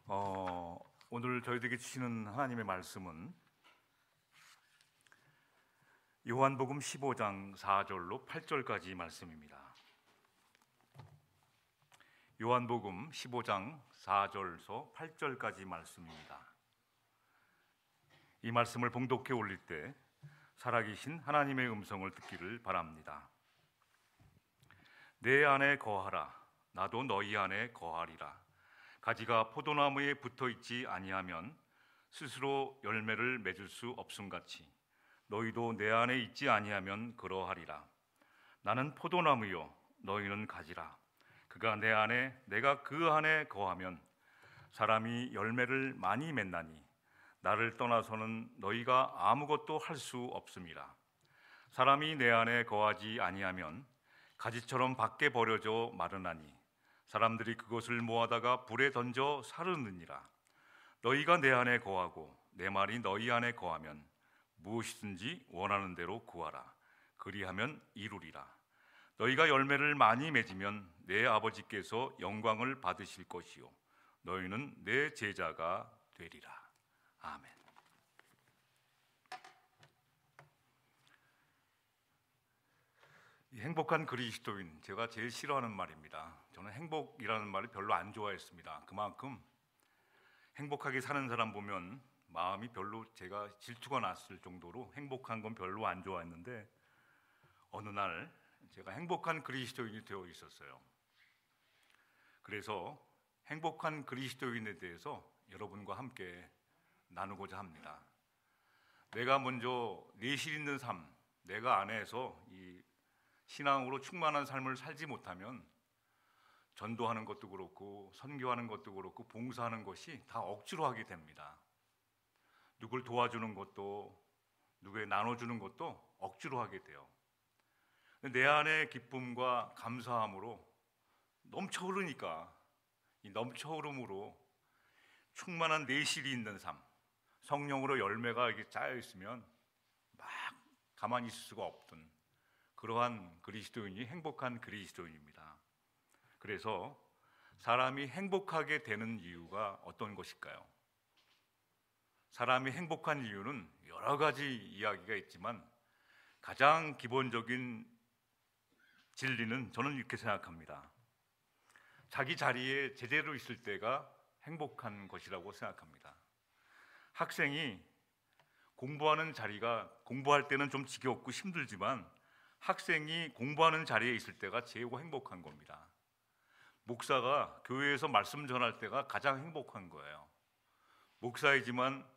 오늘 저희들에게 주시는 하나님의 말씀은 요한복음 15장 4절로 8절까지 말씀입니다. 요한복음 15장 4절에서 8절까지 말씀입니다. 이 말씀을 봉독해 올릴 때 살아계신 하나님의 음성을 듣기를 바랍니다. 내 안에 거하라. 나도 너희 안에 거하리라. 가지가 포도나무에 붙어있지 아니하면 스스로 열매를 맺을 수 없음같이 너희도 내 안에 있지 아니하면 그러하리라. 나는 포도나무요 너희는 가지라. 그가 내 안에 내가 그 안에 거하면 사람이 열매를 많이 맺나니 나를 떠나서는 너희가 아무것도 할 수 없음이라. 사람이 내 안에 거하지 아니하면 가지처럼 밖에 버려져 마르나니 사람들이 그것을 모아다가 불에 던져 사르느니라. 너희가 내 안에 거하고 내 말이 너희 안에 거하면 무엇이든지 원하는 대로 구하라. 그리하면 이루리라. 너희가 열매를 많이 맺으면 내 아버지께서 영광을 받으실 것이요 너희는 내 제자가 되리라. 아멘. 행복한 그리스도인, 제가 제일 싫어하는 말입니다. 저는 행복이라는 말을 별로 안 좋아했습니다. 그만큼 행복하게 사는 사람 보면 마음이 별로 제가 질투가 났을 정도로 행복한 건 별로 안 좋아했는데 어느 날 제가 행복한 그리스도인이 되어 있었어요. 그래서 행복한 그리스도인에 대해서 여러분과 함께 나누고자 합니다. 내가 먼저 내실 있는 삶, 내가 안에서 이 신앙으로 충만한 삶을 살지 못하면 전도하는 것도 그렇고 선교하는 것도 그렇고 봉사하는 것이 다 억지로 하게 됩니다. 누굴 도와주는 것도 누구에 나눠주는 것도 억지로 하게 돼요. 내 안의 기쁨과 감사함으로 넘쳐 흐르니까 이 넘쳐 흐름으로 충만한 내실이 있는 삶, 성령으로 열매가 이렇게 짜여 있으면 막 가만히 있을 수가 없던 그러한 그리스도인이 행복한 그리스도인입니다. 그래서 사람이 행복하게 되는 이유가 어떤 것일까요? 사람이 행복한 이유는 여러 가지 이야기가 있지만 가장 기본적인 진리는 저는 이렇게 생각합니다. 자기 자리에 제대로 있을 때가 행복한 것이라고 생각합니다. 학생이 공부하는 자리가 공부할 때는 좀 지겹고 힘들지만 학생이 공부하는 자리에 있을 때가 최고 행복한 겁니다. 목사가 교회에서 말씀 전할 때가 가장 행복한 거예요. 목사이지만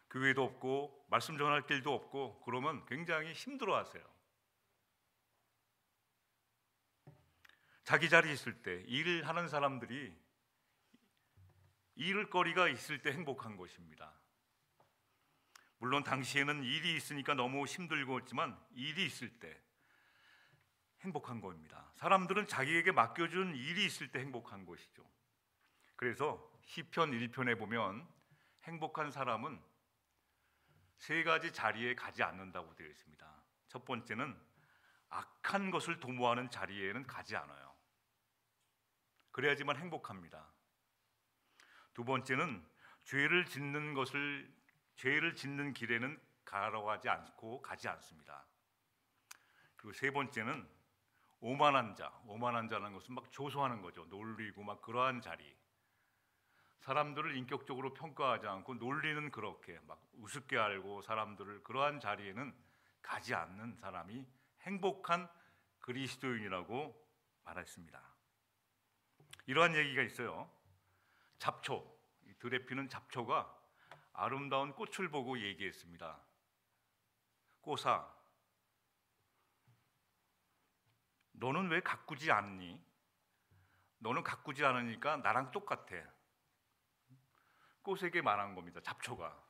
교회도 없고 말씀 전할 길도 없고 그러면 굉장히 힘들어하세요. 자기 자리에 있을 때 일을 하는 사람들이 잃을 거리가 있을 때 행복한 것입니다. 물론 당시에는 일이 있으니까 너무 힘들고 했지만 일이 있을 때 행복한 겁니다. 사람들은 자기에게 맡겨준 일이 있을 때 행복한 것이죠. 그래서 시편 1편에 보면 행복한 사람은 세 가지 자리에 가지 않는다고 되어 있습니다. 첫 번째는 악한 것을 도모하는 자리에는 가지 않아요. 그래야지만 행복합니다. 두 번째는 죄를 짓는 길에는 가지 않고 가지 않습니다. 그리고 세 번째는 오만한 자라는 것은 막 조소하는 거죠. 놀리고 막 그러한 자리. 사람들을 인격적으로 평가하지 않고 논리는 그렇게 막 우습게 알고 사람들을 그러한 자리에는 가지 않는 사람이 행복한 그리스도인이라고 말했습니다. 이러한 얘기가 있어요. 잡초, 들에 피는 잡초가 아름다운 꽃을 보고 얘기했습니다. 꽃아, 너는 왜 가꾸지 않니? 너는 가꾸지 않으니까 나랑 똑같아. 꽃에게 말한 겁니다. 잡초가.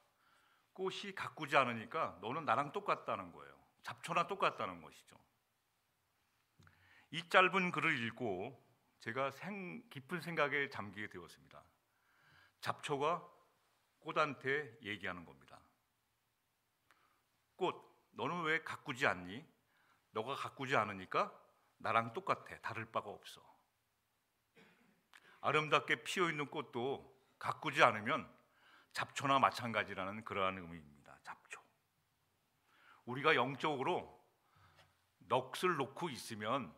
꽃이 가꾸지 않으니까 너는 나랑 똑같다는 거예요. 잡초나 똑같다는 것이죠. 이 짧은 글을 읽고 제가 깊은 생각에 잠기게 되었습니다. 잡초가 꽃한테 얘기하는 겁니다. 꽃, 너는 왜 가꾸지 않니? 너가 가꾸지 않으니까 나랑 똑같아. 다를 바가 없어. 아름답게 피어있는 꽃도 가꾸지 않으면 잡초나 마찬가지라는 그러한 의미입니다. 잡초. 우리가 영적으로 넋을 놓고 있으면,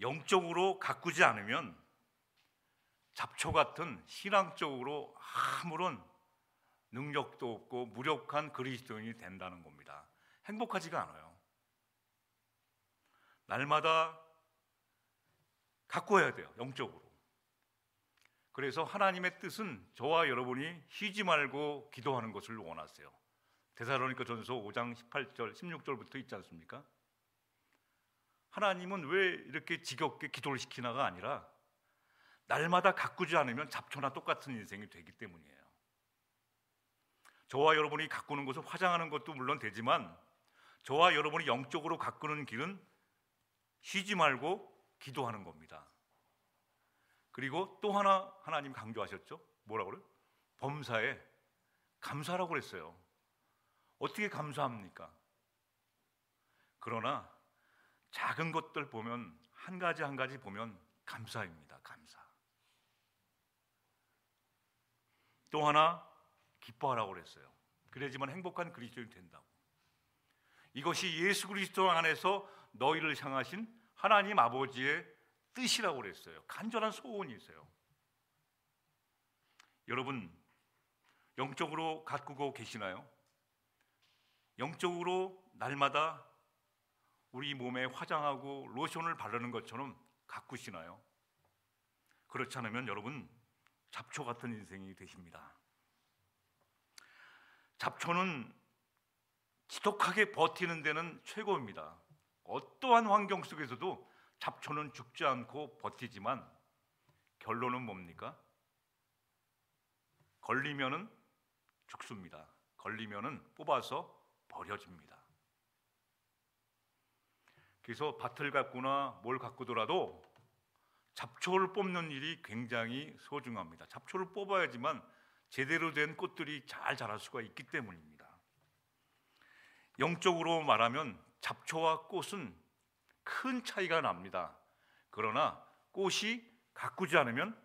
영적으로 가꾸지 않으면 잡초 같은 신앙적으로 아무런 능력도 없고 무력한 그리스도인이 된다는 겁니다. 행복하지가 않아요. 날마다 가꾸어야 돼요, 영적으로. 그래서 하나님의 뜻은 저와 여러분이 쉬지 말고 기도하는 것을 원하세요. 데살로니가전서 5장 18절, 16절부터 있지 않습니까? 하나님은 왜 이렇게 지겹게 기도를 시키나가 아니라 날마다 가꾸지 않으면 잡초나 똑같은 인생이 되기 때문이에요. 저와 여러분이 가꾸는 것을 화장하는 것도 물론 되지만, 저와 여러분이 영적으로 가꾸는 길은 쉬지 말고 기도하는 겁니다. 그리고 또 하나 하나님 강조하셨죠? 뭐라고 그래요? 범사에 감사라고 그랬어요. 어떻게 감사합니까? 그러나 작은 것들 보면, 한 가지 한 가지 보면 감사입니다. 감사. 또 하나 기뻐하라고 그랬어요. 그래야지만 행복한 그리스도인이 된다고. 이것이 예수 그리스도 안에서 너희를 향하신 하나님 아버지의 뜻이라고 그랬어요. 간절한 소원이 있어요. 여러분, 영적으로 가꾸고 계시나요? 영적으로 날마다 우리 몸에 화장하고 로션을 바르는 것처럼 가꾸시나요? 그렇지 않으면 여러분, 잡초 같은 인생이 되십니다. 잡초는 지독하게 버티는 데는 최고입니다. 어떠한 환경 속에서도 잡초는 죽지 않고 버티지만 결론은 뭡니까? 걸리면은 죽습니다. 걸리면은 뽑아서 버려집니다. 그래서 밭을 가꾸나 뭘 가꾸더라도 잡초를 뽑는 일이 굉장히 소중합니다. 잡초를 뽑아야지만 제대로 된 꽃들이 잘 자랄 수가 있기 때문입니다. 영적으로 말하면 잡초와 꽃은 큰 차이가 납니다. 그러나 꽃이 가꾸지 않으면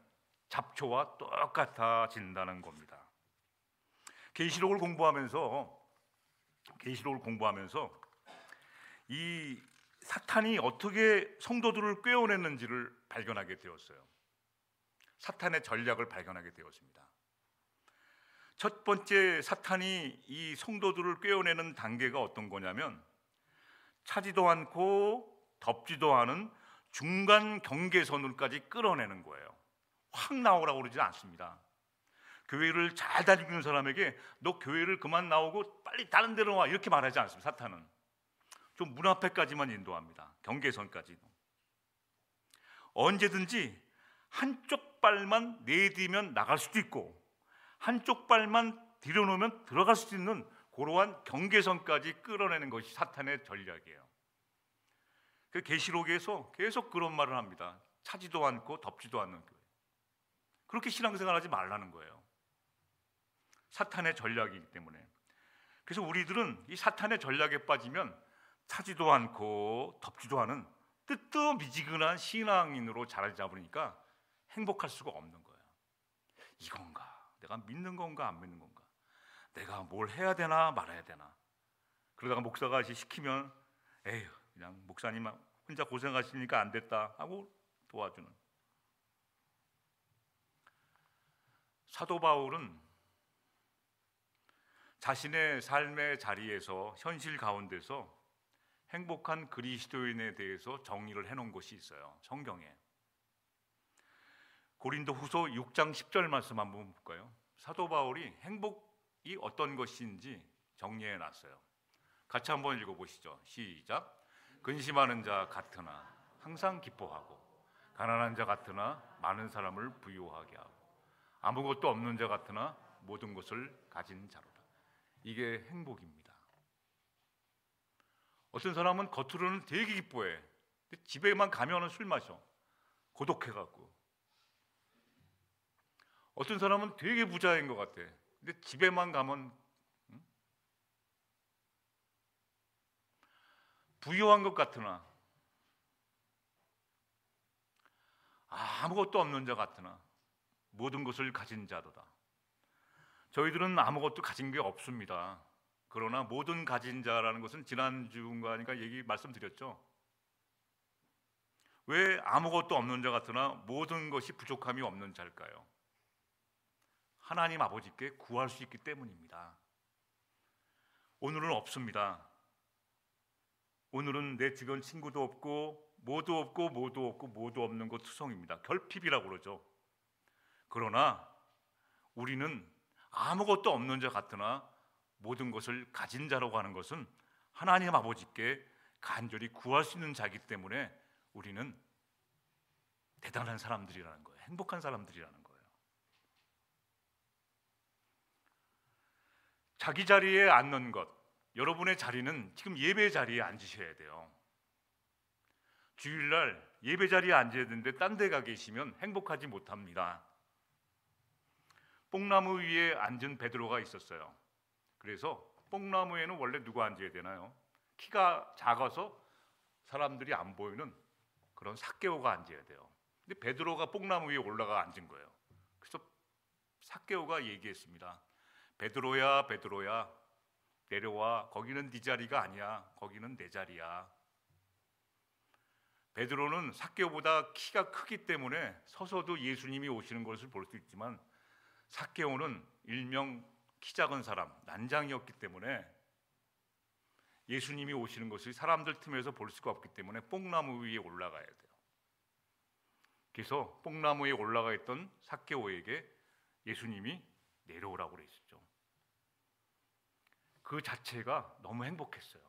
잡초와 똑같아진다는 겁니다. 계시록을 공부하면서 이 사탄이 어떻게 성도들을 꿰어냈는지를 발견하게 되었어요. 사탄의 전략을 발견하게 되었습니다. 첫 번째, 사탄이 이 성도들을 꿰어내는 단계가 어떤 거냐면, 차지도 않고 덮지도 않은 중간 경계선으로까지 끌어내는 거예요. 확 나오라고 그러지 않습니다. 교회를 잘 다니는 사람에게 너 교회를 그만 나오고 빨리 다른 데로 와, 이렇게 말하지 않습니다. 사탄은 좀 문 앞에까지만 인도합니다. 경계선까지. 언제든지 한쪽 발만 내디면 나갈 수도 있고 한쪽 발만 들여놓으면 들어갈 수도 있는 그러한 경계선까지 끌어내는 것이 사탄의 전략이에요. 그 계시록에서 계속 그런 말을 합니다. 차지도 않고 덮지도 않는 교회. 그렇게 신앙생활하지 말라는 거예요. 사탄의 전략이기 때문에. 그래서 우리들은 이 사탄의 전략에 빠지면 차지도 않고 덮지도 않은 뜨뜻미지근한 신앙인으로 자리 잡으니까 행복할 수가 없는 거예요. 이건가? 내가 믿는 건가 안 믿는 건가? 내가 뭘 해야 되나 말아야 되나? 그러다가 목사가 시키면 에휴, 그냥 목사님 혼자 고생하시니까 안 됐다 하고 도와주는. 사도 바울은 자신의 삶의 자리에서, 현실 가운데서 행복한 그리스도인에 대해서 정의를 해놓은 것이 있어요. 성경에. 고린도후서 6장 10절 말씀 한번 볼까요? 사도 바울이 행복이 어떤 것인지 정리해 놨어요. 같이 한번 읽어보시죠. 시작. 근심하는 자 같으나 항상 기뻐하고, 가난한 자 같으나 많은 사람을 부유하게 하고, 아무것도 없는 자 같으나 모든 것을 가진 자로다. 이게 행복입니다. 어떤 사람은 겉으로는 되게 기뻐해. 근데 집에만 가면 술 마셔. 고독해갖고. 어떤 사람은 되게 부자인 것 같아. 근데 집에만 가면 부유한 것 같으나, 아무것도 없는 자 같으나 모든 것을 가진 자로다. 저희들은 아무것도 가진 게 없습니다. 그러나 모든 가진 자라는 것은 지난주인가 얘기 말씀드렸죠. 왜 아무것도 없는 자 같으나 모든 것이 부족함이 없는 자일까요? 하나님 아버지께 구할 수 있기 때문입니다. 오늘은 없습니다. 오늘은 내 주변 친구도 없고 모두 없고 모두 없고 모두 없는 것 투성입니다. 결핍이라고 그러죠. 그러나 우리는 아무것도 없는 자 같으나 모든 것을 가진 자라고 하는 것은 하나님 아버지께 간절히 구할 수 있는 자이기 때문에 우리는 대단한 사람들이라는 거예요. 행복한 사람들이라는 거예요. 자기 자리에 앉는 것, 여러분의 자리는 지금 예배 자리에 앉으셔야 돼요. 주일날 예배 자리에 앉아야 되는데 딴 데 가 계시면 행복하지 못합니다. 뽕나무 위에 앉은 베드로가 있었어요. 그래서 뽕나무에는 원래 누가 앉아야 되나요? 키가 작아서 사람들이 안 보이는 그런 삭개오가 앉아야 돼요. 근데 베드로가 뽕나무 위에 올라가 앉은 거예요. 그래서 삭개오가 얘기했습니다. 베드로야, 베드로야, 내려와. 거기는 네 자리가 아니야. 거기는 내 자리야. 베드로는 삭개오보다 키가 크기 때문에 서서도 예수님이 오시는 것을 볼 수 있지만 삭개오는 일명 키 작은 사람, 난장이었기 때문에 예수님이 오시는 것을 사람들 틈에서 볼 수가 없기 때문에 뽕나무 위에 올라가야 돼요. 그래서 뽕나무 위에 올라가 있던 삭개오에게 예수님이 내려오라고 그랬었죠. 그 자체가 너무 행복했어요.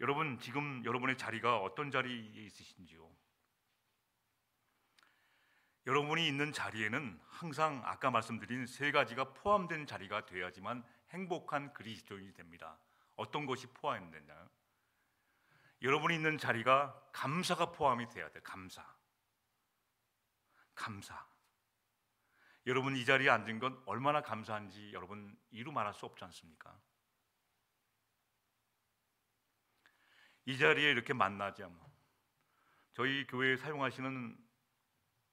여러분, 지금 여러분의 자리가 어떤 자리에 있으신지요? 여러분이 있는 자리에는 항상 아까 말씀드린 세 가지가 포함된 자리가 돼야지만 행복한 그리스도인이 됩니다. 어떤 것이 포함되나요? 여러분이 있는 자리가 감사가 포함이 돼야 돼요. 감사. 여러분 이 자리에 앉은 건 얼마나 감사한지 여러분 이루 말할 수 없지 않습니까? 이 자리에 이렇게 만나자면 저희 교회에 사용하시는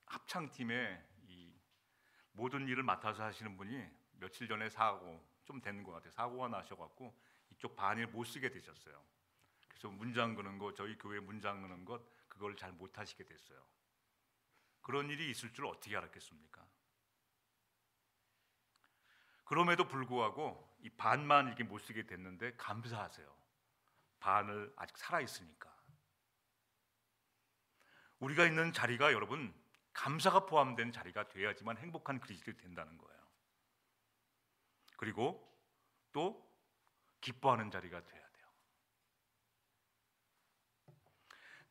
합창팀에 이 모든 일을 맡아서 하시는 분이 며칠 전에 사고 좀 되는 것 같아요. 사고가 나셔갖고 이쪽 반을 못 쓰게 되셨어요. 그래서 문장 그는 거, 저희 교회 문장 그는 것 그걸 잘 못 하시게 됐어요. 그런 일이 있을 줄 어떻게 알았겠습니까? 그럼에도 불구하고 이 반만 이렇게 못 쓰게 됐는데 감사하세요. 반을 아직 살아 있으니까. 우리가 있는 자리가 여러분 감사가 포함된 자리가 돼야지만 행복한 그리스도인이 된다는 거예요. 그리고 또 기뻐하는 자리가 돼야 돼요.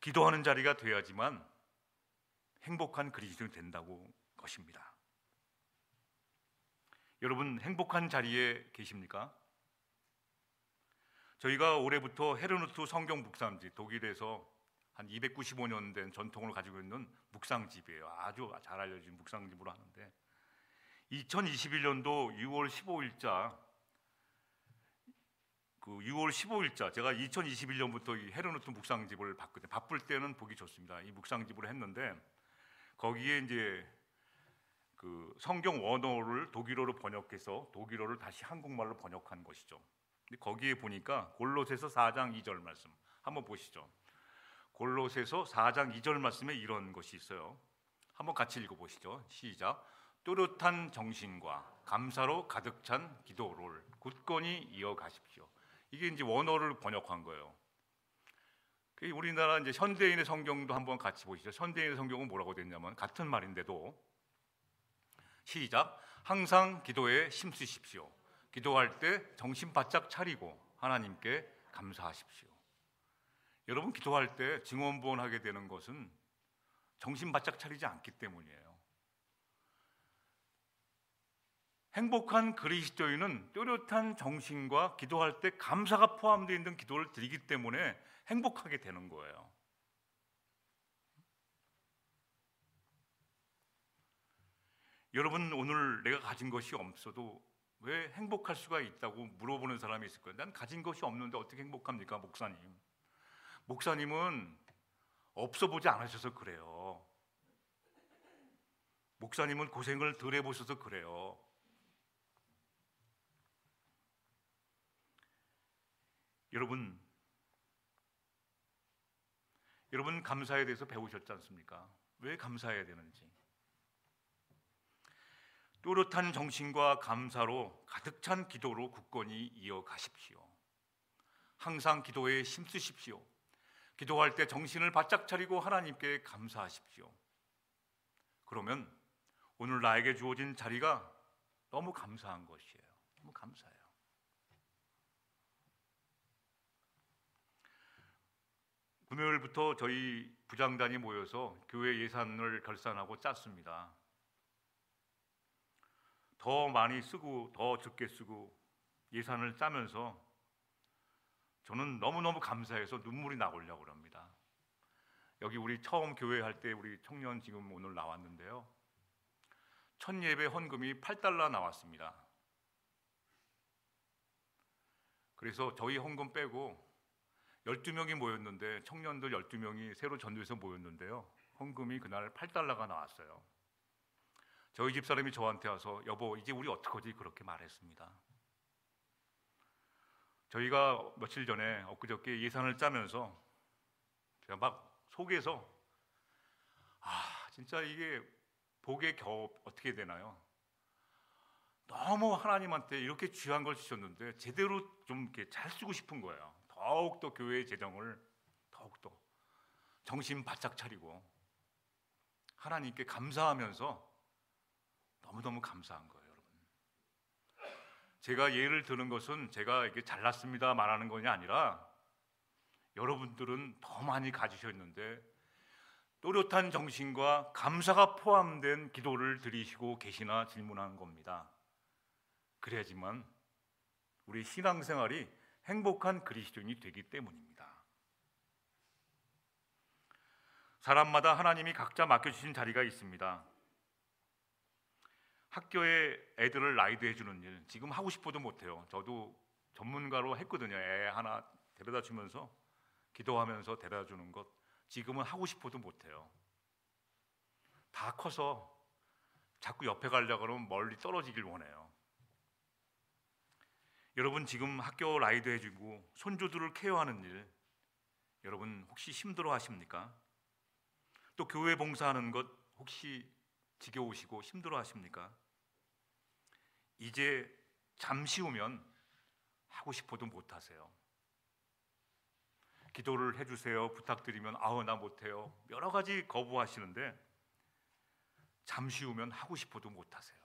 기도하는 자리가 돼야지만 행복한 그리스도인이 된다고 것입니다. 여러분 행복한 자리에 계십니까? 저희가 올해부터 헤르누트 성경 묵상집, 독일에서 한 295년 된 전통을 가지고 있는 묵상집이에요. 아주 잘 알려진 묵상집으로 하는데 2021년도 6월 15일자 제가 2021년부터 이 헤르누트 묵상집을 봤거든요. 바쁠 때는 보기 좋습니다. 이 묵상집을 했는데 거기에 이제 그 성경 원어를 독일어로 번역해서 독일어를 다시 한국말로 번역한 것이죠. 근데 거기에 보니까 골로새서 4장 2절 말씀 한번 보시죠. 골로새서 4장 2절 말씀에 이런 것이 있어요. 한번 같이 읽어보시죠. 시작. 또렷한 정신과 감사로 가득 찬 기도를 굳건히 이어가십시오. 이게 이제 원어를 번역한 거예요. 우리나라 이제 현대인의 성경도 한번 같이 보시죠. 현대인의 성경은 뭐라고 됐냐면 같은 말인데도 시작. 항상 기도에 힘쓰십시오. 기도할 때 정신 바짝 차리고 하나님께 감사하십시오. 여러분 기도할 때 증언부언하게 되는 것은 정신 바짝 차리지 않기 때문이에요. 행복한 그리스도인은 또렷한 정신과 기도할 때 감사가 포함되어 있는 기도를 드리기 때문에 행복하게 되는 거예요. 여러분 오늘 내가 가진 것이 없어도 왜 행복할 수가 있다고 물어보는 사람이 있을 거예요. 난 가진 것이 없는데 어떻게 행복합니까, 목사님? 목사님은 없어 보지 않으셔서 그래요. 목사님은 고생을 덜 해보셔서 그래요. 여러분 감사에 대해서 배우셨지 않습니까? 왜 감사해야 되는지. 또렷한 정신과 감사로 가득 찬 기도로 굳건히 이어가십시오. 항상 기도에 힘쓰십시오. 기도할 때 정신을 바짝 차리고 하나님께 감사하십시오. 그러면 오늘 나에게 주어진 자리가 너무 감사한 것이에요. 너무 감사해요. 금요일부터 저희 부장단이 모여서 교회 예산을 결산하고 짰습니다. 더 많이 쓰고 더 적게 쓰고 예산을 짜면서 저는 너무너무 감사해서 눈물이 나오려고 합니다. 여기 우리 처음 교회 할 때 우리 청년 지금 오늘 나왔는데요. 첫 예배 헌금이 $8 나왔습니다. 그래서 저희 헌금 빼고 12명이 모였는데, 청년들 12명이 새로 전도해서 모였는데요, 헌금이 그날 $8가 나왔어요. 저희 집사람이 저한테 와서 여보 이제 우리 어떡하지 그렇게 말했습니다. 저희가 며칠 전에 엊그저께 예산을 짜면서 제가 막 속에서 진짜 이게 복의 겨 어떻게 되나요? 너무 하나님한테 이렇게 귀한 걸 주셨는데 제대로 좀 이렇게 잘 쓰고 싶은 거예요. 더욱더 교회의 재정을 더욱더 정신 바짝 차리고 하나님께 감사하면서 너무너무 감사한 거예요, 여러분. 제가 예를 드는 것은 제가 이게 잘났습니다 말하는 것이 아니라 여러분들은 더 많이 가지셨는데 또렷한 정신과 감사가 포함된 기도를 드리시고 계시나 질문하는 겁니다. 그래야지만 우리 신앙생활이 행복한 그리스도인이 되기 때문입니다. 사람마다 하나님이 각자 맡겨주신 자리가 있습니다. 학교에 애들을 라이드 해주는 일 지금 하고 싶어도 못해요. 저도 전문가로 했거든요. 애 하나 데려다 주면서 기도하면서 데려다 주는 것 지금은 하고 싶어도 못해요. 다 커서 자꾸 옆에 가려고 하면 멀리 떨어지길 원해요. 여러분 지금 학교 라이드 해주고 손주들을 케어하는 일 여러분 혹시 힘들어 하십니까? 또 교회 봉사하는 것 혹시 지겨우시고 힘들어 하십니까? 이제 잠시 후면 하고 싶어도 못하세요. 기도를 해주세요 부탁드리면 나 못해요 여러 가지 거부하시는데 잠시 후면 하고 싶어도 못하세요.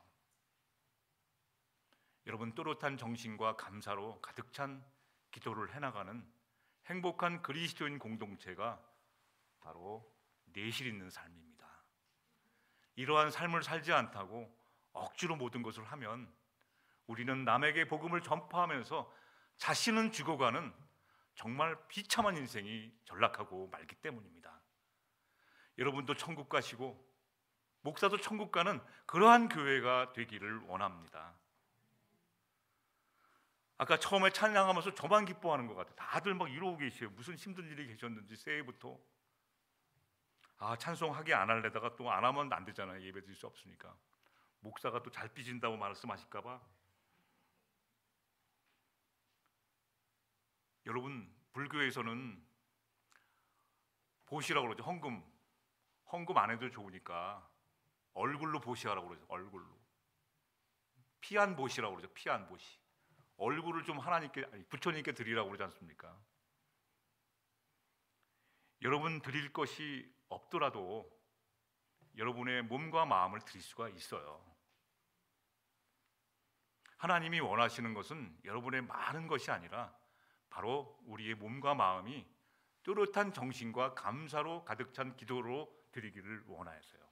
여러분 또렷한 정신과 감사로 가득 찬 기도를 해나가는 행복한 그리스도인 공동체가 바로 내실 있는 삶입니다. 이러한 삶을 살지 않다고 억지로 모든 것을 하면 우리는 남에게 복음을 전파하면서 자신은 죽어가는 정말 비참한 인생이 전락하고 말기 때문입니다. 여러분도 천국 가시고 목사도 천국 가는 그러한 교회가 되기를 원합니다. 아까 처음에 찬양하면서 저만 기뻐하는 것 같아요. 다들 막 이러고 계세요. 무슨 힘든 일이 계셨는지 새해부터 찬송하게 안 할래다가 또 안 하면 안 되잖아요. 예배 드릴 수 없으니까. 목사가 또 잘 삐진다고 말씀하실까 봐. 여러분 불교에서는 보시라고 그러죠. 헌금 안 해도 좋으니까 얼굴로 보시하라고 그러죠. 얼굴로 피안 보시라고 그러죠. 피안 보시. 얼굴을 좀 하나님께 부처님께 드리라고 그러지 않습니까? 여러분 드릴 것이 없더라도 여러분의 몸과 마음을 드릴 수가 있어요. 하나님이 원하시는 것은 여러분의 많은 것이 아니라 바로 우리의 몸과 마음이 또렷한 정신과 감사로 가득 찬 기도로 드리기를 원하여서요.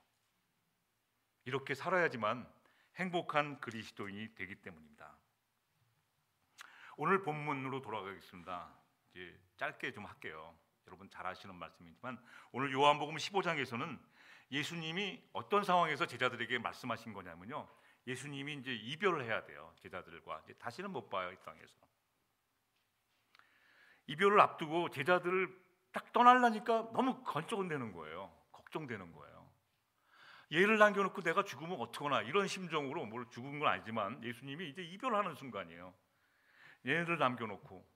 이렇게 살아야지만 행복한 그리스도인이 되기 때문입니다. 오늘 본문으로 돌아가겠습니다. 이제 짧게 좀 할게요. 여러분 잘 아시는 말씀이지만 오늘 요한복음 15장에서는 예수님이 어떤 상황에서 제자들에게 말씀하신 거냐면요. 예수님이 이제 이별을 해야 돼요. 제자들과 이제 다시는 못 봐요. 이 땅에서. 이별을 앞두고 제자들을 딱 떠나려니까 너무 걱정되는 거예요. 걱정되는 거예요. 얘를 남겨놓고 내가 죽으면 어떡하나 이런 심정으로, 뭘 죽은 건 아니지만 예수님이 이제 이별하는 순간이에요. 얘를 남겨놓고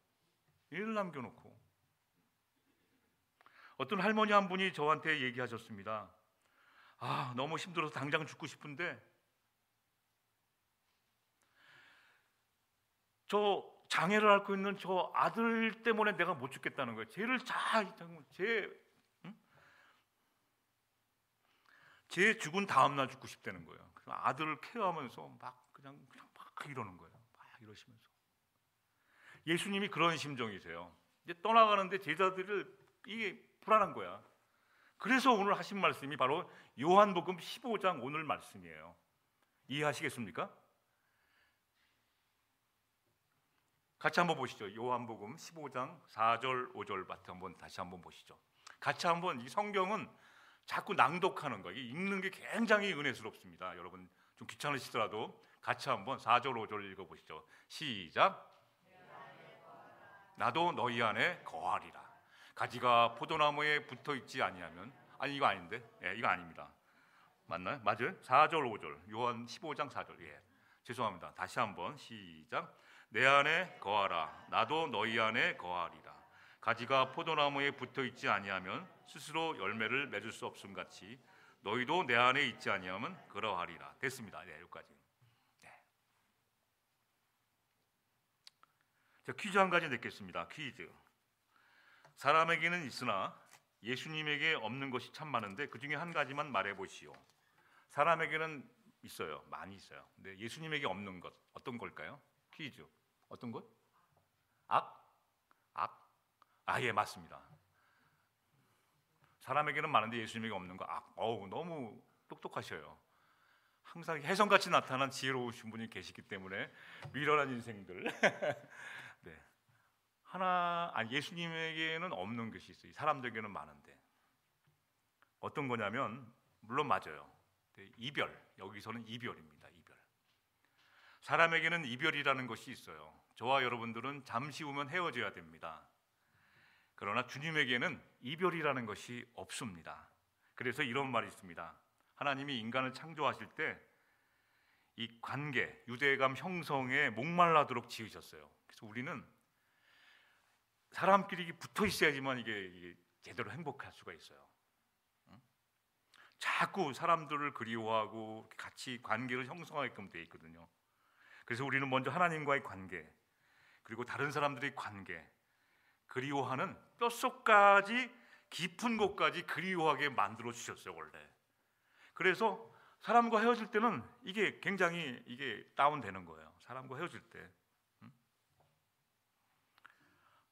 어떤 할머니 한 분이 저한테 얘기하셨습니다. 너무 힘들어서 당장 죽고 싶은데 저 장애를 앓고 있는 저 아들 때문에 내가 못 죽겠다는 거예요. 제 죽은 다음 날 죽고 싶다는 거예요. 그래서 아들을 케어하면서 막 이러는 거예요. 막 이러시면서. 예수님이 그런 심정이세요. 이제 떠나가는데 제자들을 이게 불안한 거야. 그래서 오늘 하신 말씀이 바로 요한복음 15장 오늘 말씀이에요. 이해하시겠습니까? 같이 한번 보시죠. 요한복음 15장 4절 5절 한번 다시 한번 보시죠. 같이 한번. 이 성경은 자꾸 낭독하는 거, 읽는 게 굉장히 은혜스럽습니다. 여러분 좀 귀찮으시더라도 같이 한번 4절 5절 읽어보시죠. 시작. 나도 너희 안에 거하리라. 가지가 포도나무에 붙어있지 아니하면, 이거 아닌데, 이거 아닙니다. 맞나요? 맞아요? 4절 5절 요한 15장 4절. 죄송합니다. 다시 한번 시작. 내 안에 거하라. 나도 너희 안에 거하리라. 가지가 포도나무에 붙어있지 아니하면 스스로 열매를 맺을 수 없음 같이 너희도 내 안에 있지 아니하면 그러하리라. 됐습니다. 여기까지. 자, 퀴즈 한 가지 냈겠습니다. 퀴즈. 사람에게는 있으나 예수님에게 없는 것이 참 많은데 그 중에 한 가지만 말해보시오. 사람에게는 있어요. 많이 있어요. 근데 예수님에게 없는 것 어떤 걸까요? 퀴즈. 어떤 것? 악? 예, 맞습니다. 사람에게는 많은데 예수님에게 없는 거 악. 너무 똑똑하셔요. 항상 혜성같이 나타난 지혜로우신 분이 계시기 때문에 미련한 인생들. 네. 예수님에게는 없는 것이 있어요. 사람들에게는 많은데 어떤 거냐면, 물론 맞아요. 이별. 여기서는 이별입니다. 이별. 사람에게는 이별이라는 것이 있어요. 저와 여러분들은 잠시 후면 헤어져야 됩니다. 그러나 주님에게는 이별이라는 것이 없습니다. 그래서 이런 말이 있습니다. 하나님이 인간을 창조하실 때 이 관계, 유대감 형성에 목말라도록 지으셨어요. 그래서 우리는 사람끼리 붙어 있어야지만 이게 제대로 행복할 수가 있어요. 자꾸 사람들을 그리워하고 같이 관계를 형성하게끔 되어 있거든요. 그래서 우리는 먼저 하나님과의 관계, 그리고 다른 사람들의 관계, 그리워하는 뼛속까지 깊은 곳까지 그리워하게 만들어 주셨어요, 원래. 그래서 사람과 헤어질 때는 이게 굉장히 다운되는 거예요. 사람과 헤어질 때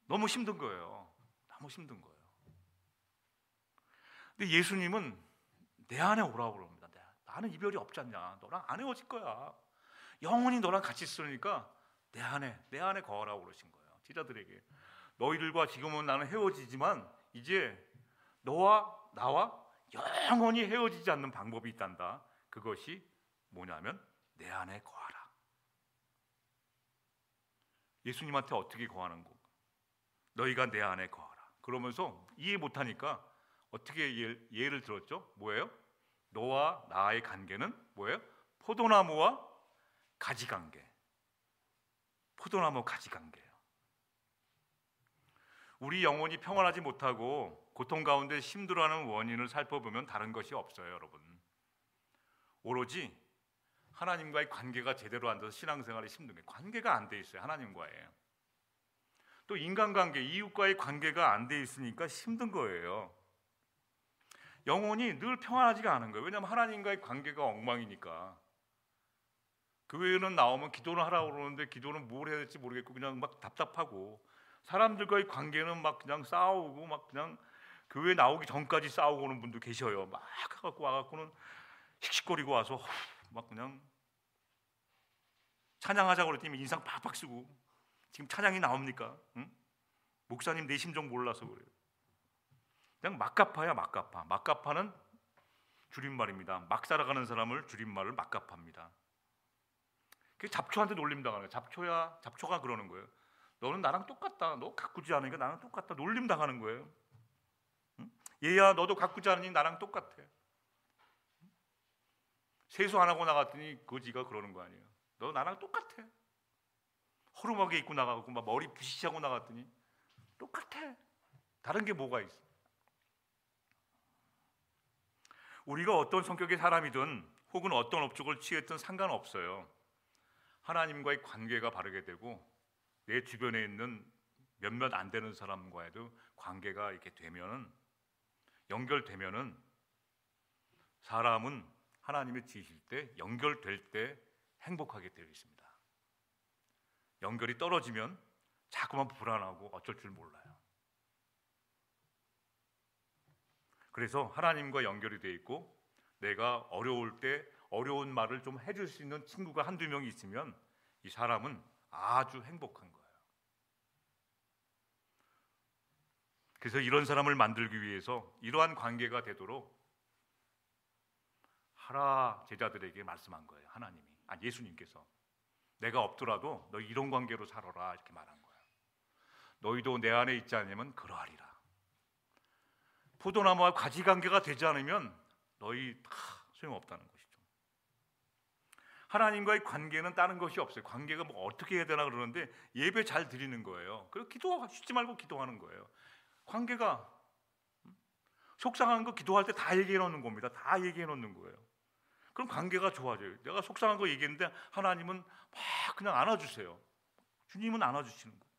너무 힘든 거예요. 너무 힘든 거예요. 근데 예수님은 내 안에 오라고 그럽니다. 나는 이별이 없지 않냐. 너랑 안 헤어질 거야. 영원히 너랑 같이 있으니까 내 안에 거하라고 그러신 거예요. 제자들에게. 너희들과 지금은 나는 헤어지지만 이제 너와 나와 영원히 헤어지지 않는 방법이 있단다. 그것이 뭐냐면 내 안에 거하라. 예수님한테 어떻게 거하는 거? 너희가 내 안에 거하라. 그러면서 이해 못하니까 어떻게 예를 들었죠? 뭐예요? 너와 나의 관계는 뭐예요? 포도나무와 가지 관계. 포도나무 가지 관계예요. 우리 영혼이 평안하지 못하고 고통 가운데 힘들어하는 원인을 살펴보면 다른 것이 없어요, 여러분. 오로지 하나님과의 관계가 제대로 안 돼서 신앙생활이 힘든 거예요. 관계가 안 돼 있어요, 하나님과의. 또 인간관계, 이웃과의 관계가 안 돼 있으니까 힘든 거예요. 영혼이 늘 평안하지가 않은 거예요. 왜냐하면 하나님과의 관계가 엉망이니까. 교회는 나오면 기도를 하라고 그러는데 기도는 뭘 해야 될지 모르겠고 그냥 막 답답하고, 사람들과의 관계는 막 그냥 싸우고 막 그냥 교회 나오기 전까지 싸우고 오는 분도 계셔요. 막 갖고 와갖고는 씩씩거리고 와서 막 그냥 찬양하자고 그랬더니 인상 팍팍 쓰고, 지금 찬양이 나옵니까? 응? 목사님 내 심정 몰라서 그래요. 그냥 막가파야, 막가파. 막가파는 줄임말입니다. 막 살아가는 사람을 줄임말을 막가파입니다. 그 잡초한테 놀림당하는 거예요. 잡초가 그러는 거예요. 너는 나랑 똑같다. 너 가꾸지 않으니까 나랑 똑같다. 놀림당하는 거예요. 응? 얘야 너도 가꾸지 않으니 나랑 똑같아. 세수 안 하고 나갔더니 거지가 그러는 거 아니에요. 너 나랑 똑같아. 허름하게 입고 나가고 막 머리 부시시하고 나갔더니 똑같아. 다른 게 뭐가 있어? 우리가 어떤 성격의 사람이든 혹은 어떤 업적을 취했든 상관없어요. 하나님과의 관계가 바르게 되고 내 주변에 있는 몇몇 안 되는 사람과도 관계가 이렇게 되면은, 연결되면은, 사람은 하나님이 지으실 때 연결될 때 행복하게 되어 있습니다. 연결이 떨어지면 자꾸만 불안하고 어쩔 줄 몰라요. 그래서 하나님과 연결이 되어 있고 내가 어려울 때 어려운 말을 좀 해줄 수 있는 친구가 한두 명이 있으면 이 사람은 아주 행복한 거예요. 그래서 이런 사람을 만들기 위해서 이러한 관계가 되도록 하라 제자들에게 말씀한 거예요. 하나님이, 예수님께서. 내가 없더라도 너 이런 관계로 살아라 이렇게 말한 거예요. 너희도 내 안에 있지 않으면 그러하리라. 포도나무와 가지 관계가 되지 않으면 너희 다 소용없다는 것이죠. 하나님과의 관계는 다른 것이 없어요. 관계가 뭐 어떻게 해야 되나 그러는데 예배 잘 드리는 거예요. 그리고 쉬지 말고 기도하는 거예요. 관계가 속상한 거 기도할 때 다 얘기해 놓는 겁니다. 다 얘기해 놓는 거예요. 그럼 관계가 좋아져요. 내가 속상한 거 얘기했는데 하나님은 막 그냥 안아주세요. 주님은 안아주시는 거예요.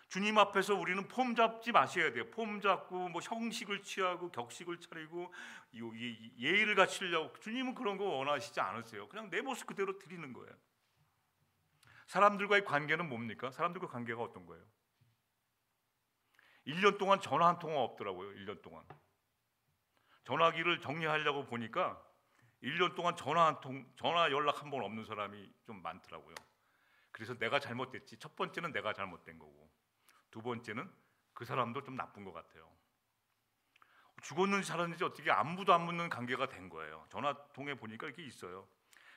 주님 앞에서 우리는 폼 잡지 마셔야 돼요. 폼 잡고 뭐 형식을 취하고 격식을 차리고 예의를 갖추려고. 주님은 그런 거 원하시지 않으세요. 그냥 내 모습 그대로 드리는 거예요. 사람들과의 관계는 뭡니까? 사람들과 관계가 어떤 거예요? 1년 동안 전화 한 통화 없더라고요. 1년 동안 전화기를 정리하려고 보니까 1년 동안 전화 연락 한 번 없는 사람이 좀 많더라고요. 그래서 내가 잘못됐지. 첫 번째는 내가 잘못된 거고, 두 번째는 그 사람도 좀 나쁜 것 같아요. 죽었는지 살았는지 어떻게 안부도 안 묻는 관계가 된 거예요. 전화 통해 보니까 이렇게 있어요.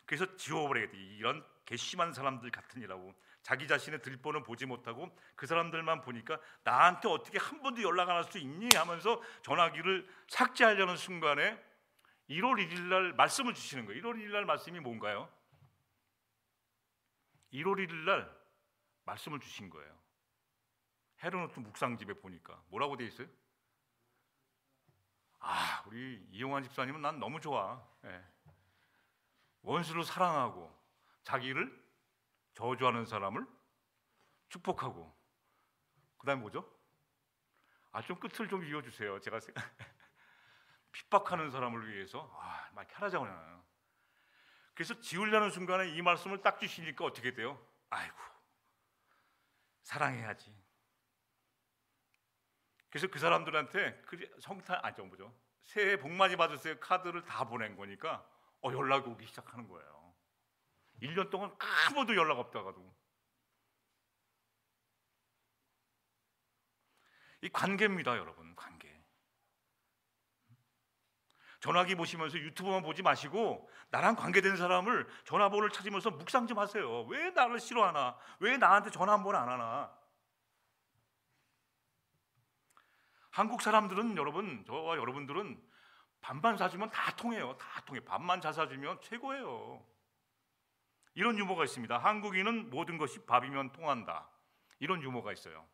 그래서 지워버려야겠다. 이런 괘씸한 사람들 같으니라고. 자기 자신의 들보는 보지 못하고 그 사람들만 보니까 나한테 어떻게 한 번도 연락 안 할 수 있니 하면서 전화기를 삭제하려는 순간에 1월 1일 날 말씀을 주시는 거예요. 1월 1일 날 말씀이 뭔가요? 1월 1일 날 말씀을 주신 거예요. 헤르노트 묵상집에 보니까 뭐라고 돼 있어요? 우리 이용환 집사님은 난 너무 좋아. 예. 원수를 사랑하고 자기를 저주하는 사람을 축복하고, 그 다음에 뭐죠? 좀 끝을 좀 이어주세요. 제가 핍박하는 사람을 위해서 막 하라잖아요. 그래서 지우려는 순간에 이 말씀을 딱 주시니까 어떻게 돼요? 아이고, 사랑해야지. 그래서 그 사람들한테 새해 복 많이 받으세요 카드를 다 보낸 거니까 연락이 오기 시작하는 거예요. 1년 동안 한 번도 연락 없다가도. 이 관계입니다, 여러분. 관계. 전화기 보시면서 유튜브만 보지 마시고 나랑 관계된 사람을 전화번호를 찾으면서 묵상 좀 하세요. 왜 나를 싫어하나? 왜 나한테 전화 한 번 안 하나? 한국 사람들은, 여러분, 저와 여러분들은 반만 사주면 다 통해요. 다 통해. 반만 잘 사주면 최고예요. 이런 유머가 있습니다. 한국인은 모든 것이 밥이면 통한다. 이런 유머가 있어요.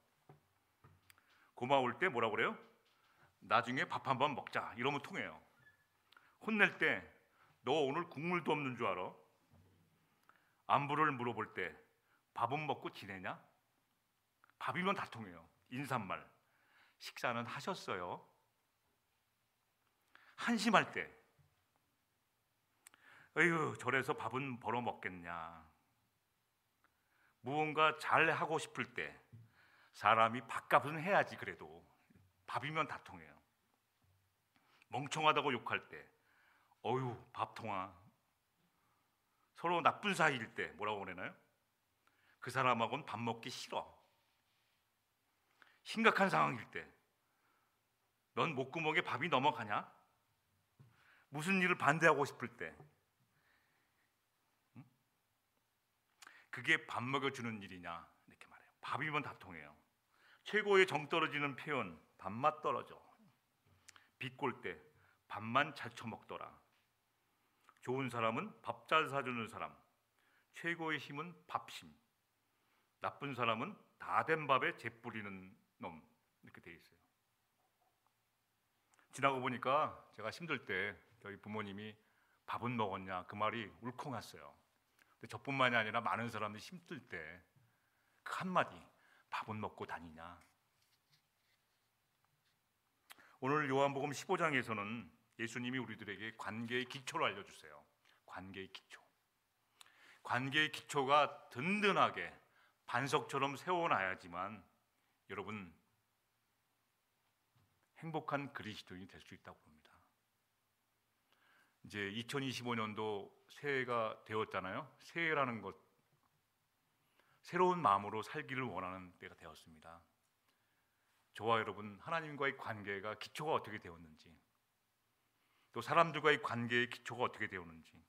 고마울 때 뭐라고 그래요? 나중에 밥 한번 먹자. 이러면 통해요. 혼낼 때 너 오늘 국물도 없는 줄 알아? 안부를 물어볼 때 밥은 먹고 지내냐? 밥이면 다 통해요. 인사말. 식사는 하셨어요? 한심할 때 에휴, 저래서 밥은 벌어 먹겠냐? 무언가 잘 하고 싶을 때 사람이 밥값은 해야지. 그래도 밥이면 다 통해요. 멍청하다고 욕할 때 어휴, 밥 통하. 서로 나쁜 사이일 때 뭐라고 그러나요? 그 사람하고는 밥 먹기 싫어. 심각한 상황일 때 넌 목구멍에 밥이 넘어가냐? 무슨 일을 반대하고 싶을 때 그게 밥 먹여주는 일이냐? 이렇게 말해요. 밥이면 다 통해요. 최고의 정 떨어지는 표현, 밥맛 떨어져. 비꼴 때 밥만 잘 처먹더라. 좋은 사람은 밥 잘 사주는 사람, 최고의 힘은 밥심, 나쁜 사람은 다 된 밥에 재 뿌리는 놈, 이렇게 돼 있어요. 지나고 보니까 제가 힘들 때 저희 부모님이 밥은 먹었냐 그 말이 울컥했어요. 근데 저뿐만이 아니라 많은 사람들이 힘들 때 그 한마디, 밥은 먹고 다니냐. 오늘 요한복음 15장에서는 예수님이 우리들에게 관계의 기초를 알려주세요. 관계의 기초. 관계의 기초가 든든하게 반석처럼 세워놔야지만 여러분 행복한 그리스도인이 될 수 있다고 봅니다. 이제 2025년도 새해가 되었잖아요. 새해라는 것, 새로운 마음으로 살기를 원하는 때가 되었습니다. 저와 여러분 하나님과의 관계가 기초가 어떻게 되었는지, 또 사람들과의 관계의 기초가 어떻게 되었는지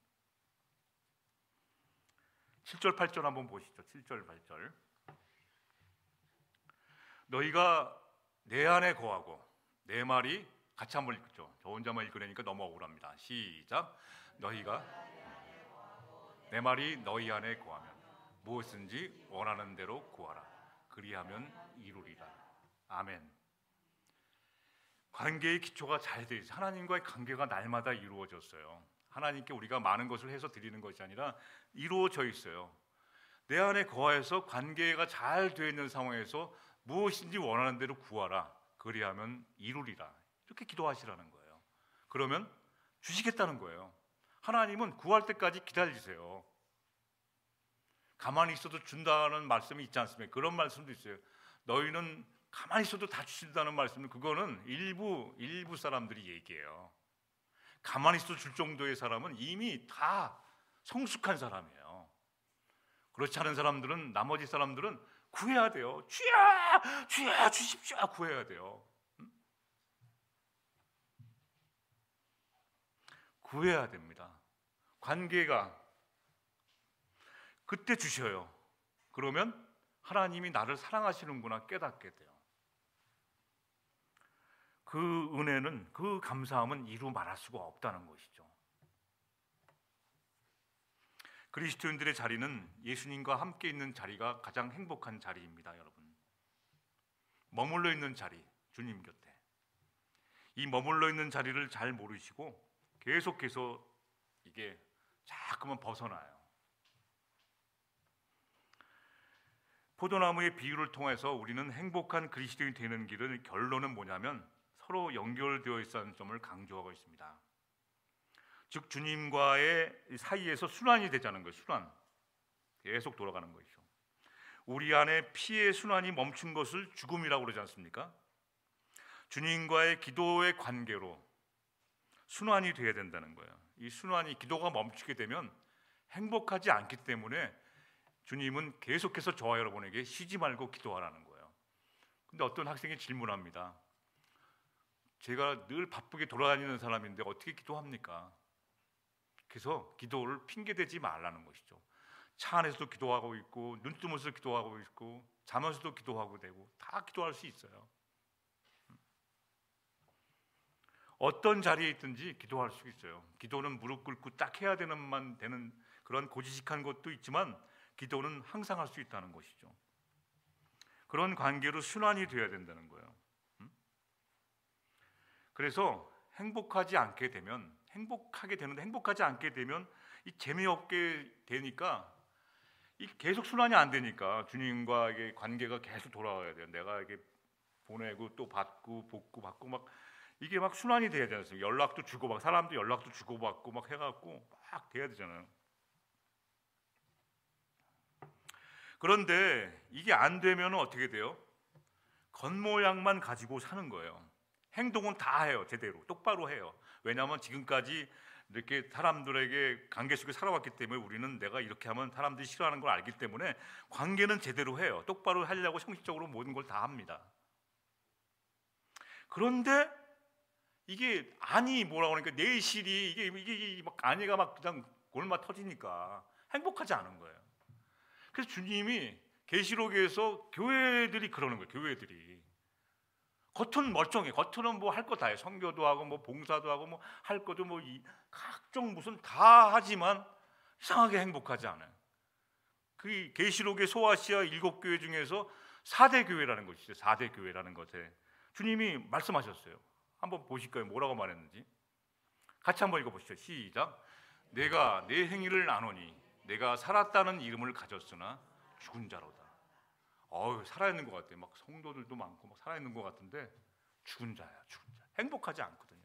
7절 8절 한번 보시죠. 7절 8절. 너희가 내 안에 거하고 내 말이, 같이 한번 읽죠. 저 혼자만 읽으려니까 너무 억울합니다. 시작. 너희가 내 말이 너희 안에 거하면 무엇인지 원하는 대로 구하라. 그리하면 이루리라. 아멘. 관계의 기초가 잘 되어 있어요. 하나님과의 관계가 날마다 이루어졌어요. 하나님께 우리가 많은 것을 해서 드리는 것이 아니라 이루어져 있어요. 내 안에 거해서 관계가 잘 되어 있는 상황에서 무엇인지 원하는 대로 구하라. 그리하면 이루리라. 이렇게 기도하시라는 거예요. 그러면 주시겠다는 거예요. 하나님은 구할 때까지 기다리세요. 가만히 있어도 준다는 말씀이 있지 않습니까? 그런 말씀도 있어요. 너희는 가만히 있어도 다 주신다는 말씀은, 그거는 일부 사람들이 얘기해요. 가만히 있어도 줄 정도의 사람은 이미 다 성숙한 사람이에요. 그렇지 않은 사람들은, 나머지 사람들은 구해야 돼요. 주야, 주야, 주십시오. 구해야 돼요. 구해야 됩니다. 관계가 그때 주셔요. 그러면 하나님이 나를 사랑하시는구나 깨닫게 돼요. 그 은혜는, 그 감사함은 이루 말할 수가 없다는 것이죠. 그리스도인들의 자리는 예수님과 함께 있는 자리가 가장 행복한 자리입니다, 여러분. 머물러 있는 자리, 주님 곁에. 이 머물러 있는 자리를 잘 모르시고 계속해서 이게 자꾸만 벗어나요. 포도나무의 비유를 통해서 우리는 행복한 그리스도인이 되는 길은, 결론은 뭐냐면 서로 연결되어 있다는 점을 강조하고 있습니다. 즉 주님과의 사이에서 순환이 되자는 거예요. 순환. 계속 돌아가는 것이죠. 우리 안에 피의 순환이 멈춘 것을 죽음이라고 그러지 않습니까? 주님과의 기도의 관계로 순환이 되어야 된다는 거예요. 이 순환이, 기도가 멈추게 되면 행복하지 않기 때문에 주님은 계속해서 저와 여러분에게 쉬지 말고 기도하라는 거예요. 근데 어떤 학생이 질문합니다. 제가 늘 바쁘게 돌아다니는 사람인데 어떻게 기도합니까? 그래서 기도를 핑계대지 말라는 것이죠. 차 안에서도 기도하고 있고, 눈 뜨면서 기도하고 있고, 자면서도 기도하고 되고, 다 기도할 수 있어요. 어떤 자리에 있든지 기도할 수 있어요. 기도는 무릎 꿇고 딱 해야 되는 그런 고지식한 것도 있지만, 기도는 항상 할 수 있다는 것이죠. 그런 관계로 순환이 되어야 된다는 거예요. 그래서 행복하지 않게 되면, 행복하게 되는데 행복하지 않게 되면 이 재미없게 되니까, 이 계속 순환이 안 되니까 주님과의 관계가 계속 돌아와야 돼요. 내가 이게 보내고 또 받고 받고 막 이게 막 순환이 돼야 되지 않습니까? 연락도 주고 막, 사람도 연락도 주고받고 막 해갖고 막 돼야 되잖아요. 그런데 이게 안 되면 어떻게 돼요? 겉모양만 가지고 사는 거예요. 행동은 다 해요. 제대로 똑바로 해요. 왜냐하면 지금까지 이렇게 사람들에게 관계 속에 살아왔기 때문에, 우리는 내가 이렇게 하면 사람들이 싫어하는 걸 알기 때문에 관계는 제대로 해요. 똑바로 하려고 형식적으로 모든 걸 다 합니다. 그런데 이게 안이 뭐라고 하니까, 내실이 이게 막 안이가 막 그냥 골마 터지니까 행복하지 않은 거예요. 그래서 주님이 계시록에서 교회들이 그러는 거예요. 교회들이 겉은 멀쩡해. 겉으로는 뭐 할 거 다 해. 선교도 하고 뭐 봉사도 하고 뭐 할 것도 뭐 각종 무슨 다 하지만 이상하게 행복하지 않아요. 그 계시록의 소아시아 7교회 중에서 4대 교회라는 것이 있어요. 4대 교회라는 것에 주님이 말씀하셨어요. 한번 보실까요? 뭐라고 말했는지. 같이 한번 읽어보시죠. 시작. 내가 내 행위를 아노니 내가 살았다는 이름을 가졌으나 죽은 자로다. 살아있는 것 같아요. 막 성도들도 많고 막 살아있는 것 같은데 죽은 자야, 죽은 자. 행복하지 않거든요.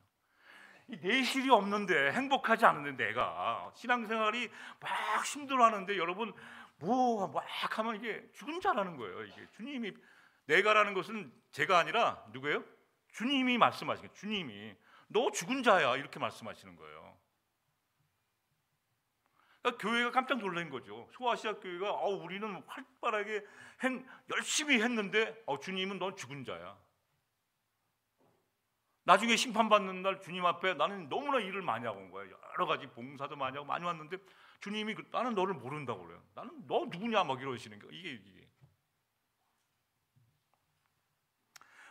이 내실이 없는데, 행복하지 않은데, 내가 신앙생활이 막 힘들어하는데, 여러분 막 하면 이게 죽은 자라는 거예요. 이게 주님이, 내가라는 것은 제가 아니라 누구예요? 주님이 말씀하시는 거예요. 주님이 너 죽은 자야 이렇게 말씀하시는 거예요. 그러니까 교회가 깜짝 놀란 거죠. 소아시아 교회가 우리는 활발하게 열심히 했는데 주님은 넌 죽은 자야. 나중에 심판받는 날 주님 앞에 나는 너무나 일을 많이 하고 온 거야. 여러 가지 봉사도 많이 하고 많이 왔는데 주님이 나는 너를 모른다고 그래요. 나는 너 누구냐 막 이러시는 거예요. 이게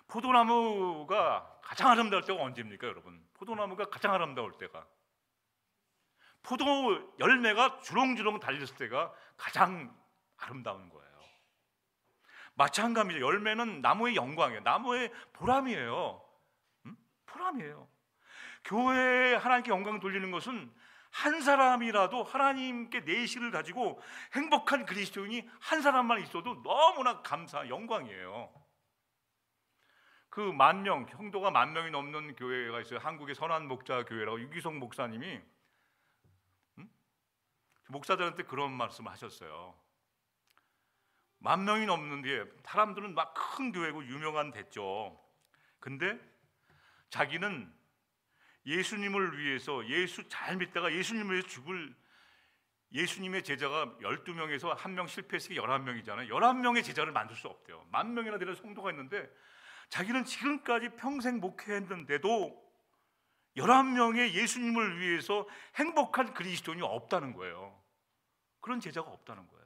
포도나무가 가장 아름다울 때가 언제입니까, 여러분? 포도나무가 가장 아름다울 때가, 포도 열매가 주렁주렁 달렸을 때가 가장 아름다운 거예요. 마찬가지죠. 열매는 나무의 영광이에요. 나무의 보람이에요. 보람이에요. 교회에 하나님께 영광을 돌리는 것은 한 사람이라도 하나님께 내실을 가지고 행복한 그리스도인이 한 사람만 있어도 너무나 감사, 영광이에요. 그 10,000명, 성도가 10,000명이 넘는 교회가 있어요. 한국의 선한 목자 교회라고 유기성 목사님이 목사들한테 그런 말씀을 하셨어요. 10,000명이 넘는데 사람들은 막 큰 교회고 유명한 됐죠. 근데 자기는 예수님을 위해서, 예수 잘 믿다가 예수님을 위해서 죽을, 예수님의 제자가 12명에서 1명 실패했으니까 11명이잖아요. 11명의 제자를 만들 수 없대요. 10,000명이나 되는 성도가 있는데 자기는 지금까지 평생 목회했는데도 11명의 예수님을 위해서 행복한 그리스도인이 없다는 거예요. 그런 제자가 없다는 거예요.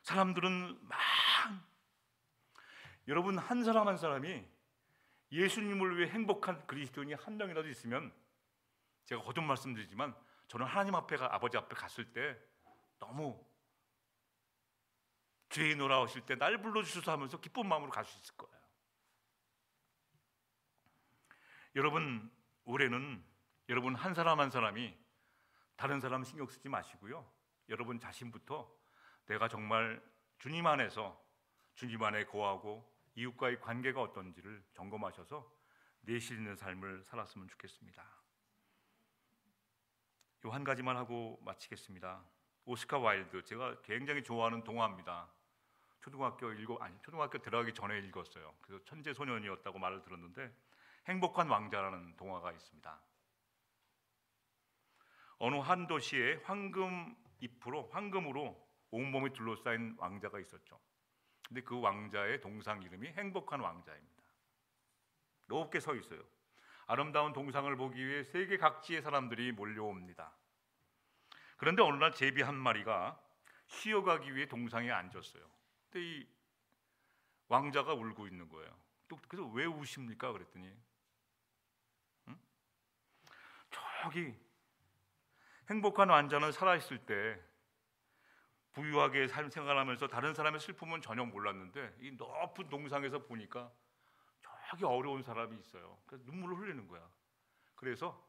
사람들은 여러분 한 사람 한 사람이 예수님을 위해 행복한 그리스도인이 한 명이라도 있으면, 제가 거듭 말씀드리지만 저는 하나님 앞에 아버지 앞에 갔을 때 너무 죄인으로 오실 때 날 불러주셔서 하면서 기쁜 마음으로 갈 수 있을 거예요. 여러분 올해는 여러분 한 사람 한 사람이 다른 사람 신경 쓰지 마시고요, 여러분 자신부터 내가 정말 주님 안에서 주님 안에 거하고 이웃과의 관계가 어떤지를 점검하셔서 내실 있는 삶을 살았으면 좋겠습니다. 요 한 가지만 하고 마치겠습니다. 오스카 와일드, 제가 굉장히 좋아하는 동화입니다. 초등학교 들어가기 전에 읽었어요. 그래서 천재 소년이었다고 말을 들었는데, 행복한 왕자라는 동화가 있습니다. 어느 한 도시에 황금으로 온몸이 둘러싸인 왕자가 있었죠. 근데 그 왕자의 동상 이름이 행복한 왕자입니다. 높게 서 있어요. 아름다운 동상을 보기 위해 세계 각지의 사람들이 몰려옵니다. 그런데 어느 날 제비 한 마리가 쉬어가기 위해 동상에 앉았어요. 근데 이 왕자가 울고 있는 거예요. 또 그래서 왜 우십니까? 그랬더니 저기 행복한 왕자는 살아있을 때 부유하게 생활하면서 다른 사람의 슬픔은 전혀 몰랐는데 이 높은 동상에서 보니까 저기 어려운 사람이 있어요. 그래서 눈물을 흘리는 거야. 그래서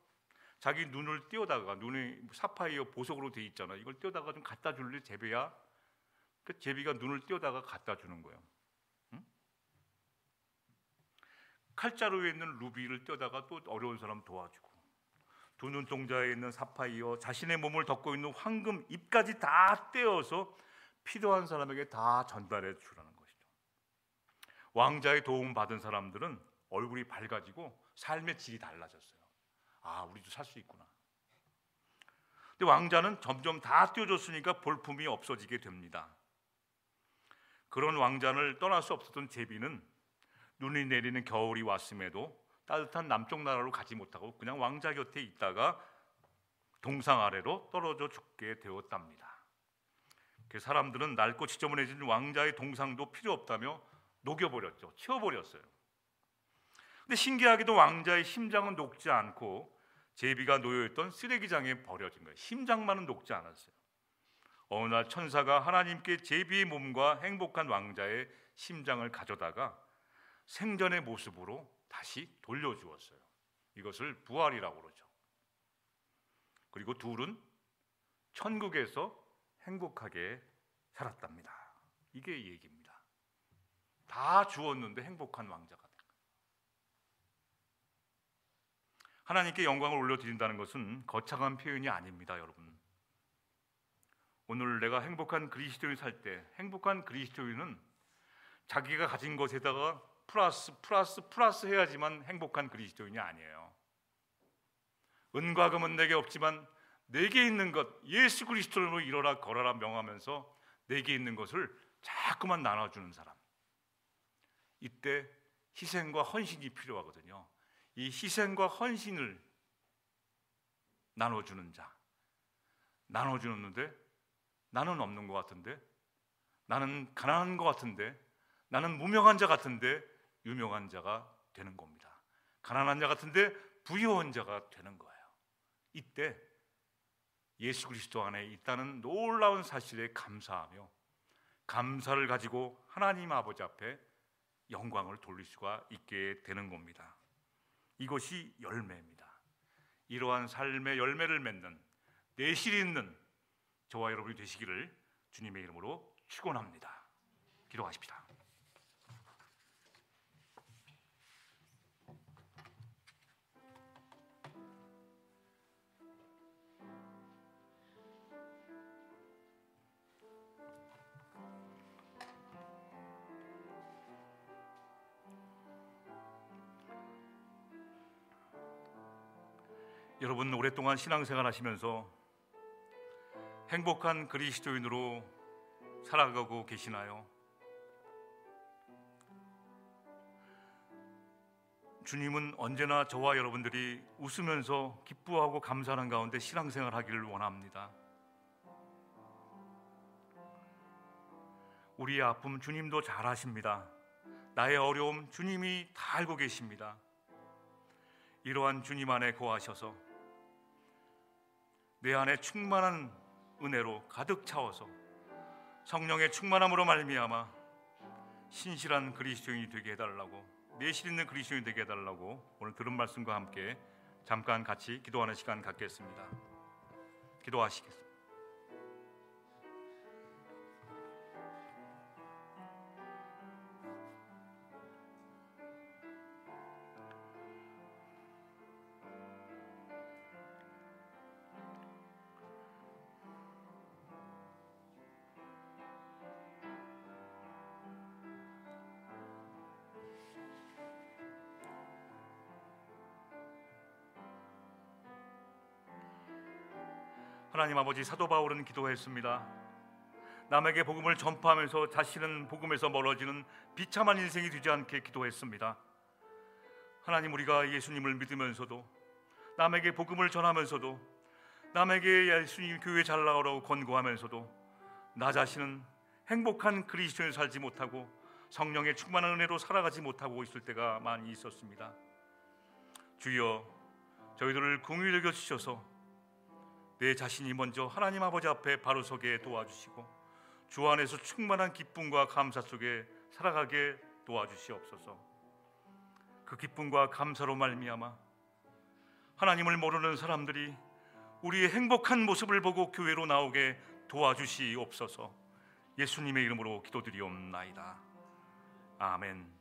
자기 눈을 띄어다가, 눈이 사파이어 보석으로 돼 있잖아. 이걸 띄어다가 좀 갖다 줄래 제비야? 그 제비가 눈을 띄어다가 갖다 주는 거예요. 칼자루에 있는 루비를 띄어다가 또 어려운 사람 도와주고, 두 눈동자에 있는 사파이어, 자신의 몸을 덮고 있는 황금 잎까지 다 떼어서 필요한 사람에게 다 전달해 주라는 것이죠. 왕자의 도움 받은 사람들은 얼굴이 밝아지고 삶의 질이 달라졌어요. 아, 우리도 살 수 있구나. 근데 왕자는 점점 다 띄워줬으니까 볼품이 없어지게 됩니다. 그런 왕자를 떠날 수 없었던 제비는 눈이 내리는 겨울이 왔음에도 따뜻한 남쪽 나라로 가지 못하고 그냥 왕자 곁에 있다가 동상 아래로 떨어져 죽게 되었답니다. 그 사람들은 낡고 지저분해진 왕자의 동상도 필요 없다며 녹여버렸죠. 치워버렸어요. 근데 신기하게도 왕자의 심장은 녹지 않고 제비가 놓여있던 쓰레기장에 버려진 거예요. 심장만은 녹지 않았어요. 어느 날 천사가 하나님께 제비의 몸과 행복한 왕자의 심장을 가져다가 생전의 모습으로 다시 돌려주었어요. 이것을 부활이라고 그러죠. 그리고 둘은 천국에서 행복하게 살았답니다. 이게 얘기입니다. 다 주었는데 행복한 왕자가 된 거예요. 하나님께 영광을 올려드린다는 것은 거창한 표현이 아닙니다, 여러분. 오늘 내가 행복한 그리스도인 살 때 행복한 그리스도인은 자기가 가진 것에다가 플러스 해야지만 행복한 그리스도인이 아니에요. 은과 금은 내게 없지만 내게 있는 것 예수 그리스도로 이뤄라 걸어라 명하면서 내게 있는 것을 자꾸만 나눠주는 사람. 이때 희생과 헌신이 필요하거든요. 이 희생과 헌신을 나눠주는 자. 나눠주는데 나는 없는 것 같은데, 나는 가난한 것 같은데, 나는 무명한 자 같은데 유명한 자가 되는 겁니다. 가난한 자 같은데 부유한 자가 되는 거예요. 이때 예수 그리스도 안에 있다는 놀라운 사실에 감사하며 감사를 가지고 하나님 아버지 앞에 영광을 돌릴 수가 있게 되는 겁니다. 이것이 열매입니다. 이러한 삶의 열매를 맺는 내실 있는 저와 여러분이 되시기를 주님의 이름으로 축원합니다. 기도하십시다. 여러분, 오랫동안 신앙생활 하시면서 행복한 그리스도인으로 살아가고 계시나요? 주님은 언제나 저와 여러분들이 웃으면서 기뻐하고 감사하는 가운데 신앙생활 하기를 원합니다. 우리의 아픔 주님도 잘 아십니다. 나의 어려움 주님이 다 알고 계십니다. 이러한 주님 안에 거하셔서 내 안에 충만한 은혜로 가득 차워서 성령의 충만함으로 말미암아 신실한 그리스도인이 되게 해달라고, 내실 있는 그리스도인이 되게 해달라고 오늘 들은 말씀과 함께 잠깐 같이 기도하는 시간 갖겠습니다. 기도하시겠습니다. 하나님 아버지, 사도 바울은 기도했습니다. 남에게 복음을 전파하면서 자신은 복음에서 멀어지는 비참한 인생이 되지 않게 기도했습니다. 하나님, 우리가 예수님을 믿으면서도 남에게 복음을 전하면서도 남에게 예수님 교회 잘 나가라고 권고하면서도 나 자신은 행복한 그리스도인 살지 못하고 성령의 충만한 은혜로 살아가지 못하고 있을 때가 많이 있었습니다. 주여, 저희들을 긍휼히 여겨주셔서 내 자신이 먼저 하나님 아버지 앞에 바로 서게 도와주시고 주 안에서 충만한 기쁨과 감사 속에 살아가게 도와주시옵소서. 그 기쁨과 감사로 말미암아 하나님을 모르는 사람들이 우리의 행복한 모습을 보고 교회로 나오게 도와주시옵소서. 예수님의 이름으로 기도드리옵나이다. 아멘.